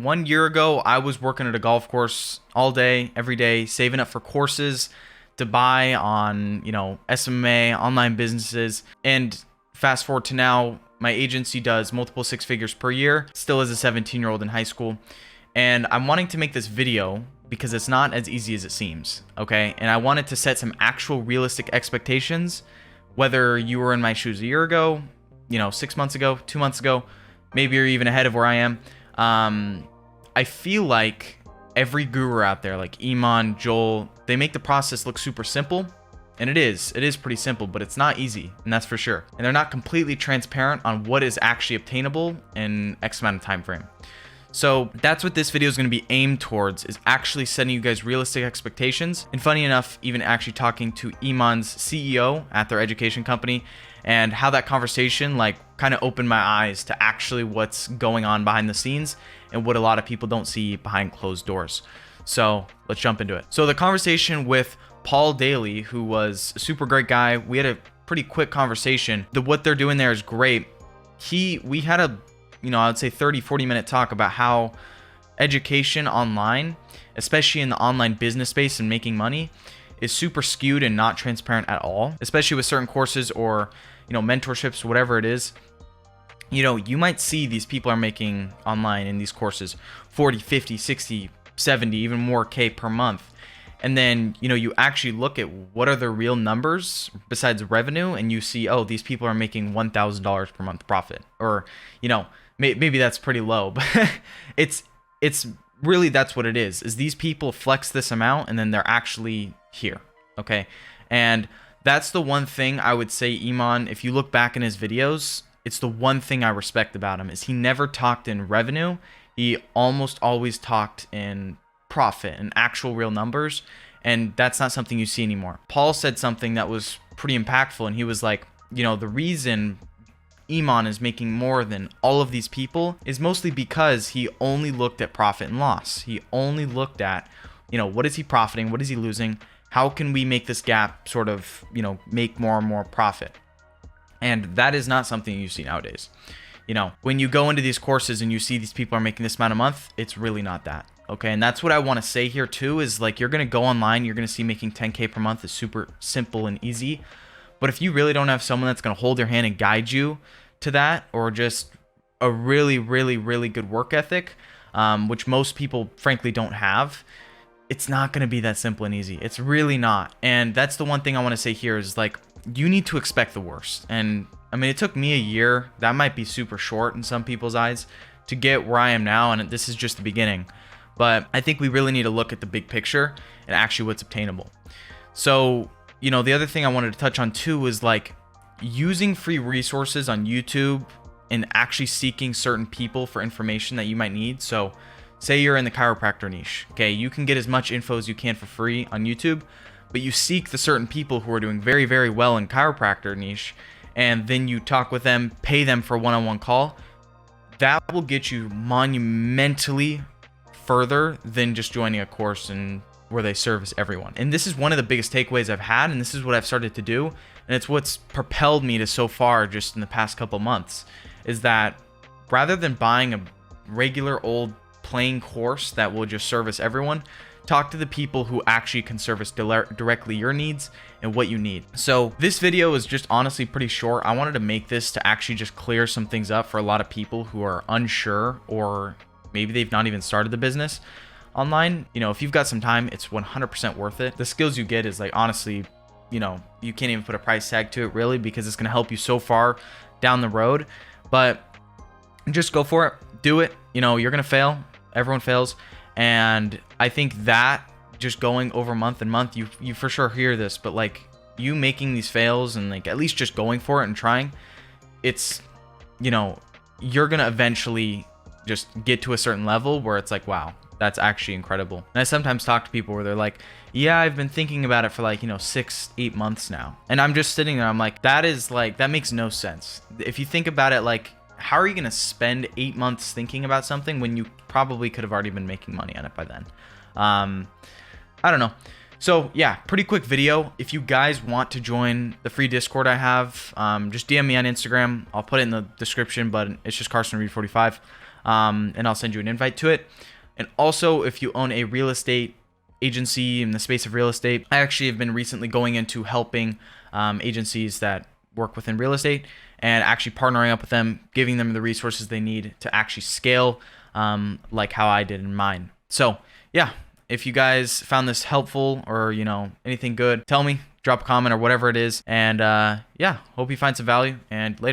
1 year ago, I was working at a golf course all day, every day, saving up for courses to buy on, SMMA, online businesses. And fast forward to now, my agency does multiple six figures per year, still as a 17-year-old in high school. And I'm wanting to make this video because it's not as easy as it seems, okay? And I wanted to set some actual realistic expectations, whether you were in my shoes a year ago, 6 months ago, 2 months ago, maybe you're even ahead of where I am. I feel like every guru out there, like Iman, Joel, they make the process look super simple. And it is pretty simple, but it's not easy, and that's for sure. And they're not completely transparent on what is actually obtainable in X amount of time frame. So that's what this video is going to be aimed towards, is actually setting you guys realistic expectations. And funny enough, even actually talking to Iman's CEO at their education company, and how that conversation kind of opened my eyes to actually what's going on behind the scenes and what a lot of people don't see behind closed doors. So let's jump into it. So the conversation with Paul Daly, who was a super great guy, we had a pretty quick conversation. What they're doing there is great. We had a I would say 30-40 minute talk about how education online, especially in the online business space and making money, is super skewed and not transparent at all, especially with certain courses or mentorships, whatever it is. You might see these people are making online in these courses 40, 50, 60, 70, even more K per month. And then, you actually look at what are the real numbers besides revenue, and you see, oh, these people are making $1,000 per month profit. Or, maybe that's pretty low, but it's really, that's what it is these people flex this amount and then they're actually here. Okay. And that's the one thing I would say, Iman, if you look back in his videos, it's the one thing I respect about him is he never talked in revenue. He almost always talked in profit and actual real numbers. And that's not something you see anymore. Paul said something that was pretty impactful. And he was like, the reason Iman is making more than all of these people is mostly because he only looked at profit and loss. He only looked at, what is he profiting? What is he losing? How can we make this gap sort of, make more and more profit? And that is not something you see nowadays. When you go into these courses and you see these people are making this amount a month, it's really not that. Okay. And that's what I want to say here too, is you're going to go online, you're going to see making 10K per month is super simple and easy. But if you really don't have someone that's going to hold your hand and guide you to that, or just a really, really, really good work ethic, which most people frankly don't have, it's not going to be that simple and easy. It's really not. And that's the one thing I want to say here is you need to expect the worst. And I mean, it took me a year. That might be super short in some people's eyes to get where I am now. And this is just the beginning. But I think we really need to look at the big picture and actually what's obtainable. So, the other thing I wanted to touch on too was using free resources on YouTube and actually seeking certain people for information that you might need. So say you're in the chiropractor niche. Okay. You can get as much info as you can for free on YouTube, but you seek the certain people who are doing very, very well in chiropractor niche. And then you talk with them, pay them for a one-on-one call. That will get you monumentally further than just joining a course and where they service everyone. And this is one of the biggest takeaways I've had, and this is what I've started to do, and it's what's propelled me to so far just in the past couple months, is that rather than buying a regular old plain course that will just service everyone, talk to the people who actually can service directly your needs and what you need. So this video is just honestly pretty short. I wanted to make this to actually just clear some things up for a lot of people who are unsure, or maybe they've not even started the business online. If you've got some time, it's 100% worth it. The skills you get is honestly, you can't even put a price tag to it really, because it's going to help you so far down the road. But just go for it. Do it. You're going to fail. Everyone fails. And I think that just going over month and month, you for sure hear this, but you making these fails and at least just going for it and trying, it's, you're going to eventually just get to a certain level where it's wow, that's actually incredible. And I sometimes talk to people where they're like, yeah, I've been thinking about it for 6-8 months now. And I'm just sitting there, I'm that makes no sense. If you think about it, how are you going to spend 8 months thinking about something when you probably could have already been making money on it by then? I don't know. So yeah, pretty quick video. If you guys want to join the free Discord I have, just DM me on Instagram. I'll put it in the description, but it's just Carson Reed 45. and I'll send you an invite to it. And also, if you own a real estate agency in the space of real estate, I actually have been recently going into helping agencies that work within real estate and actually partnering up with them, giving them the resources they need to actually scale, like how I did in mine. So yeah, if you guys found this helpful or, you know, anything good, tell me, drop a comment or whatever it is. And yeah, hope you find some value, and later.